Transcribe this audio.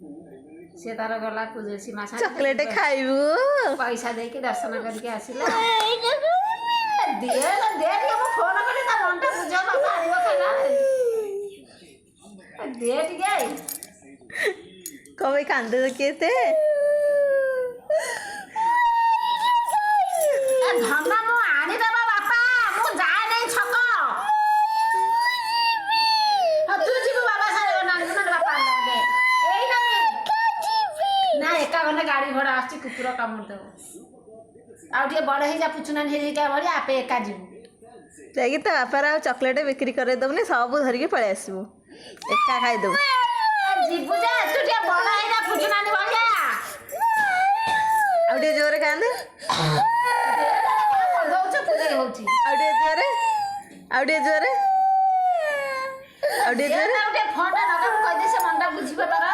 से तार गला सीमा चॉकलेट खाइबू पैसा देके दर्शन करके आसिला दिए ना दे के मो फोन करी ता मनटा बुझो बाबा आइबो खाना दे टिके कबे कांदे केते धन्ना मो आनी देबा बापा मु जाए नहीं छक तू जीव बाबा सारे नानी ना बापा दे एई ना एका गने गाड़ी घोड़ा आछि कुकुर कामड़ देबो आउटे बड़ हे जा पुचुनानी हे जा बड़ी आपे एका जीव जाइए तो बापार आ चॉकलेट बिक्री करे दबनी सब धरिकी पळै आसबू एका खाई दबू जीव जा तू टे बड़ हे जा पुचुनानी बड़िया आउटे जोरे कांदे दउछ पूजा होउची आउटे जोरे आउटे जोरे आउटे जोरे आउटे फोन नगर कह दे से मनटा बुझिबो तार